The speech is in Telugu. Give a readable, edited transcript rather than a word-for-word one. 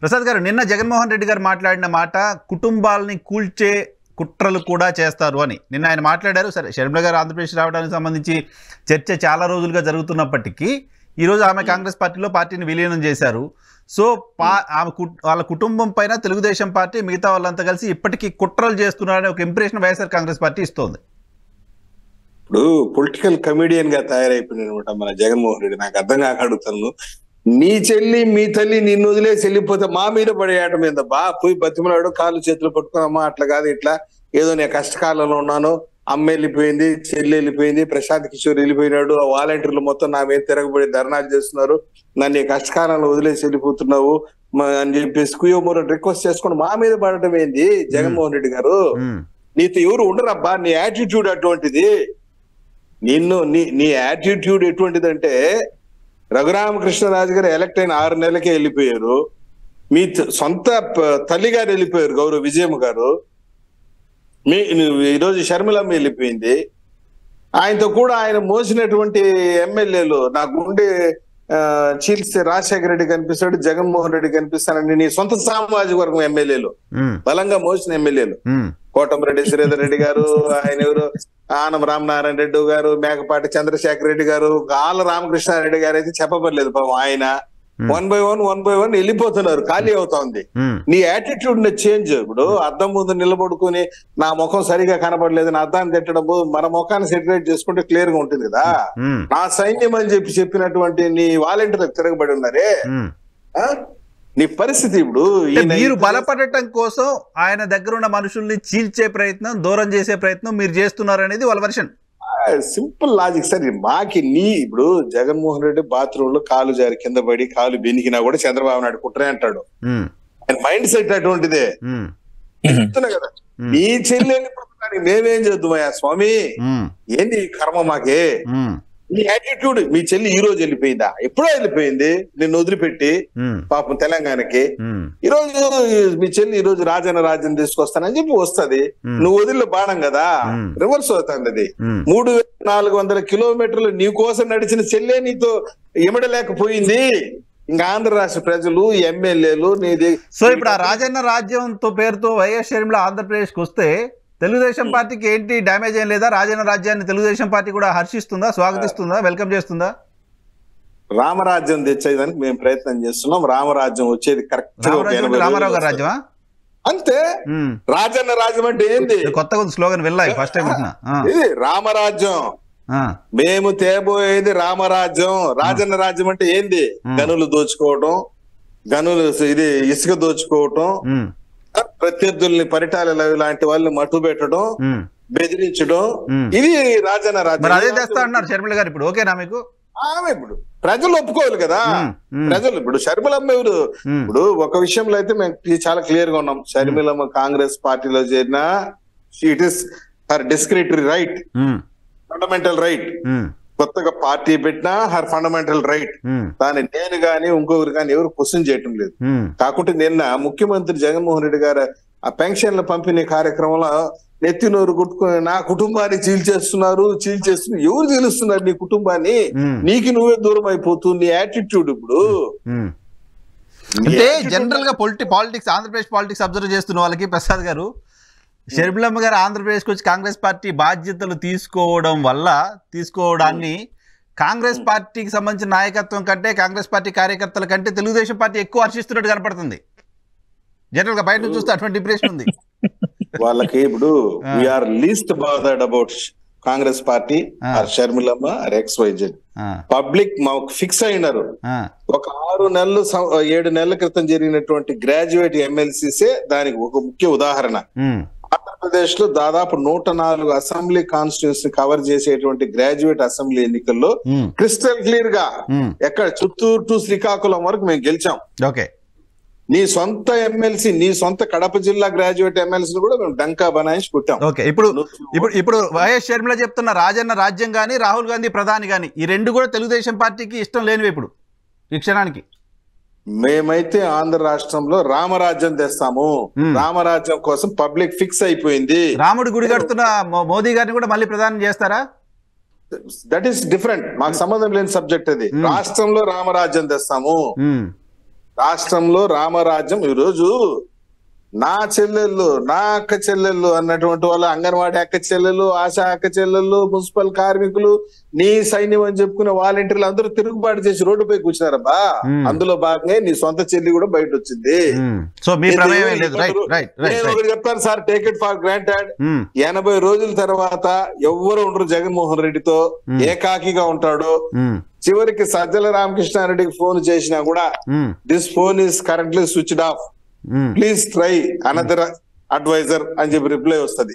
ప్రసాద్ గారు, నిన్న జగన్మోహన్ రెడ్డి గారు మాట్లాడిన మాట కుటుంబాలని కూల్చే కుట్రలు కూడా చేస్తారు అని నిన్న ఆయన మాట్లాడారు. సరే, షర్మిల గారు ఆంధ్రప్రదేశ్ రావడానికి సంబంధించి చర్చ చాలా రోజులుగా జరుగుతున్నప్పటికీ ఈరోజు ఆమె కాంగ్రెస్ పార్టీలో పార్టీని విలీనం చేశారు. సో వాళ్ళ కుటుంబం పైన తెలుగుదేశం పార్టీ మిగతా వాళ్ళంతా కలిసి ఇప్పటికీ కుట్రలు చేస్తున్నారనే ఒక ఇంప్రెషన్ వైఎస్ఆర్ కాంగ్రెస్ పార్టీ ఇస్తోంది. ఇప్పుడు పొలిటికల్ కమెడియన్ గా తయారైపోయింది అనమాట మన జగన్మోహన్ రెడ్డి. నాకు అర్థం కాక అడుగుతాను, నీ చెల్లి మీ తల్లి నిన్ను వదిలేసి వెళ్ళిపోతే మా మీద పడేయటం మీద పోయి బతిమలాడు, కాళ్ళు చేతులు పట్టుకున్నామా, అట్లా కాదు ఇట్లా ఏదో నేను కష్టకాలంలో ఉన్నాను, అమ్మ వెళ్ళిపోయింది, చెల్లి వెళ్ళిపోయింది, ప్రశాంత్ కిషోర్ వెళ్ళిపోయినాడు, ఆ వాలంటీర్లు మొత్తం నా మీద తిరగబడి ధర్నాలు చేస్తున్నారు, నన్ను ఈ కష్టకాలంలో వదిలేసి వెళ్ళిపోతున్నావు అని చెప్పేసి కుయోమూరని రిక్వెస్ట్ చేసుకుని మా మీద పడటం ఏంది జగన్మోహన్ రెడ్డి గారు? నీతో ఎవరు ఉండరబ్బా, నీ యాటిట్యూడ్ అటువంటిది. నీ యాటిట్యూడ్ ఎటువంటిదంటే, రఘురామకృష్ణరాజు గారు ఎలక్ట్ అయిన 6 నెలలకే వెళ్ళిపోయారు, మీ సొంత తల్లి గారు వెళ్ళిపోయారు, గౌరవ విజయమ్మ గారు, ఈరోజు షర్మిలమ్మ వెళ్ళిపోయింది, ఆయనతో కూడా ఆయన మోసినటువంటి ఎమ్మెల్యేలు నా గుండె చీల్స్తే రాజశేఖర రెడ్డి కనిపిస్తాడు, జగన్మోహన్ రెడ్డి కనిపిస్తానని నీ సొంత సామాజిక వర్గం ఎమ్మెల్యేలు, బలంగా మోసిన ఎమ్మెల్యేలు, కోటమిరెడ్డి శ్రీధర్ రెడ్డి గారు, ఆయన ఎవరు ఆనం రామనారాయణ రెడ్డి గారు, మేకపాటి చంద్రశేఖర్ రెడ్డి గారు, ఆళ్ళ రామకృష్ణారెడ్డి గారు అయితే చెప్పబడలేదు పాపం. ఆయన 1 by 1 వెళ్ళిపోతున్నారు, ఖాళీ అవుతా ఉంది. నీ యాటిట్యూడ్ చేంజ్. ఇప్పుడు అద్దం ముందు నిలబడుకుని నా ముఖం సరిగా కనబడలేదు, నా అద్దాన్ని తిట్టడం, మన ముఖాన్ని సెటిలైట్ చేసుకుంటే క్లియర్ గా ఉంటుంది కదా. నా సైన్యం అని చెప్పినటువంటి నీ వాలంటీర్లకు తిరగబడి ఉన్నారే, నీ పరిస్థితి ఇప్పుడు. మీరు బలపడటం కోసం ఆయన దగ్గర ఉన్న మనుషుల్ని చీల్చే ప్రయత్నం, దూరం చేసే ప్రయత్నం మీరు చేస్తున్నారు అనేది వాళ్ళ వర్షన్. Simple logic sir. ఇప్పుడు జగన్మోహన్ రెడ్డి బాత్రూమ్ లో కాలు జారి కింద పడి కాలు బెనికినా కూడా చంద్రబాబు నాయుడు కుట్రే అంటాడు. ఆయన మైండ్ సెట్ అటువంటిదే. చెప్తున్నా కదా, నీ చెల్లెని మేమేం చేద్దామయ్యా స్వామి, ఏంది కర్మ మాకే? నీ యాటిట్యూడ్. మీ చెల్లి ఈ రోజు వెళ్ళిపోయిందా? ఎప్పుడో వెళ్ళిపోయింది నిన్ను వదిలిపెట్టి పాపం తెలంగాణకి. ఈ రోజు మీ చెల్లి ఈ రోజు రాజన్న రాజ్యం తీసుకొస్తానని చెప్పి వస్తది, నువ్వు వదిలిన బాణం కదా, రివర్స్ అవుతుంది అది. 3400 కిలోమీటర్లు నీ కోసం నడిచిన చెల్లె నీతో ఇమడలేకపోయింది. ఇంకా ఆంధ్ర రాష్ట్ర ప్రజలు, ఎమ్మెల్యేలు నీది. సో ఇప్పుడు ఆ రాజన్న రాజ్యంతో పేరుతో వైఎస్ షర్మిల ఆంధ్రప్రదేశ్కి వస్తే తెలుగుదేశం పార్టీకి ఏంటి డ్యామేజ్ ఏం లేదా? రాజన్న రాజ్యాన్ని తెలుగుదేశం పార్టీ కూడా హర్షిస్తుందా, స్వాగతిస్తుందా, వెల్కమ్ చేస్తుందా? రామరాజ్యం తెచ్చేదానికి మేము ప్రయత్నం చేస్తున్నాం. రామరాజ్యం వచ్చేది కరెక్ట్. రామారావు గారి రాజ్యమా? అంతే. రాజన్న రాజ్యం అంటే ఏంది? కొత్తగా స్లోగన్ వెళ్ళాయి, ఫస్ట్ టైం ఇది రామరాజ్యం. మేము తేబోయేది రామరాజ్యం. రాజన్న రాజ్యం అంటే ఏంది? గనులు దోచుకోవటం, ఇది ఇసుక దోచుకోవటం, ప్రత్యర్థుల్ని పరిటాల లాంటి వాళ్ళని మట్టు పెట్టడం, బెదిరించడం, ఇది రాజన్న రాజ్యం. అదే చేస్తా అన్నారు షర్మిల గారు. ఇప్పుడు ఓకేనా మీకు? ఆమె ఇప్పుడు ప్రజలు ఒప్పుకోవాలి కదా. ప్రజలు ఇప్పుడు షర్మిలమ్మ ఎవరు? ఇప్పుడు ఒక విషయంలో అయితే మేము చాలా క్లియర్ గా ఉన్నాం. షర్మిలమ్మ కాంగ్రెస్ పార్టీలో చేరిన it is her discretionary right, fundamental right. కొత్తగా పార్టీ పెట్టినా హర్ ఫండమెంటల్ రైట్. దాన్ని నేను గాని ఇంకొకరు కానీ ఎవరు క్వశ్చన్ చేయటం లేదు. కాకుంటే నిన్న ముఖ్యమంత్రి జగన్మోహన్ రెడ్డి గారు ఆ పెన్షన్ల పంపిణీ కార్యక్రమంలో నెత్తినోరు కొట్టుకుని నా కుటుంబాన్ని చీల్చేస్తున్నారు. ఎవరు చీలుస్తున్నారు నీ కుటుంబాన్ని? నీకు నువ్వే దూరం అయిపోతుంది. నీ యాటిట్యూడ్ ఇప్పుడు అంటే జనరల్ గా పాలిటిక్స్, ఆంధ్రప్రదేశ్ పాలిటిక్స్ అబ్జర్వ్ చేస్తున్న వాళ్ళకి ప్రసాద్ గారు, షర్మిలమ్మ గారు ఆంధ్రప్రదేశ్కి వచ్చి కాంగ్రెస్ పార్టీ బాధ్యతలు తీసుకోవడాన్ని కాంగ్రెస్ పార్టీకి సంబంధించిన నాయకత్వం కంటే, కాంగ్రెస్ పార్టీ కార్యకర్తల కంటే తెలుగుదేశం పార్టీ ఎక్కువ హర్షిస్తున్నట్టు కనపడుతుంది. జనరల్ గా బయట నుంచి చూస్తే అటువంటి ఇంప్రెషన్ ఉంది వాళ్ళకి. ఇప్పుడు we are least bothered about Congress party or Sharmilamma or XYZ. Public మాకు ఫిక్స్ అయినారు. ఒక 7 నెలల క్రితం జరిగినటువంటి గ్రాడ్యుయేట్ ఎమ్మెల్సీసే దానికి ఒక ముఖ్య ఉదాహరణ. ఆంధ్రప్రదేశ్ లో దాదాపు 104 అసెంబ్లీ కాన్స్టిట్యూన్సీ కవర్ చేసేటువంటి గ్రాడ్యుయేట్ అసెంబ్లీ ఎన్నికల్లో క్రిస్టల్ క్లియర్ గా ఎక్కడ చిత్తూరు టు శ్రీకాకుళం వరకు మేము గెలిచాం. ఓకే, నీ సొంత ఎమ్మెల్సీ, నీ సొంత కడప జిల్లా గ్రాడ్యుయేట్ ఎమ్మెల్సీ కూడా మేము డంకా బనాయించి కొట్టాం. ఓకే, ఇప్పుడు వైఎస్ షర్మిల చెప్తున్న రాజన్న రాజ్యం గానీ, రాహుల్ గాంధీ ప్రధాని గానీ, ఈ రెండు కూడా తెలుగుదేశం పార్టీకి ఇష్టం లేనివి ఇప్పుడు ఈ క్షణానికి. మేమైతే ఆంధ్ర రాష్ట్రంలో రామరాజ్యం తెస్తాము. రామరాజ్యం కోసం పబ్లిక్ ఫిక్స్ అయిపోయింది. రాముడి గుడి కడుతున్న మోదీ గారిని కూడా మళ్ళీ ప్రధాని చేస్తారా? That is different. మాకు సంబంధం లేని సబ్జెక్ట్ అది. రాష్ట్రంలో రామరాజ్యం తెస్తాము. రాష్ట్రంలో రామరాజ్యం. ఈరోజు నా చెల్లెళ్ళు, నా అక్క చెల్లెళ్ళు అన్నటువంటి వాళ్ళ అంగన్వాడీ అక్క చెల్లెళ్ళు, ఆశా అక్క చెల్లెళ్ళు, మున్సిపల్ కార్మికులు, నీ సైన్యం అని చెప్పుకునే వాలంటీర్లు అందరూ తిరుగుబాటు చేసి రోడ్డుపై కూర్చున్నారబ్బా. అందులో భాగంగా నీ సొంత చెల్లి కూడా బయట వచ్చింది. సో మీ ప్రమేయం లేదు. నేను ఒకటి చెప్తాను sir, take it for granted. 80 రోజుల తర్వాత ఎవ్వరు ఉండరు జగన్మోహన్ రెడ్డితో, ఏకాకిగా ఉంటాడు. చివరికి సజ్జల రామకృష్ణారెడ్డికి ఫోన్ చేసినా కూడా this phone is currently switched off, please try another advisor అని చెప్పి రిప్లై వస్తుంది.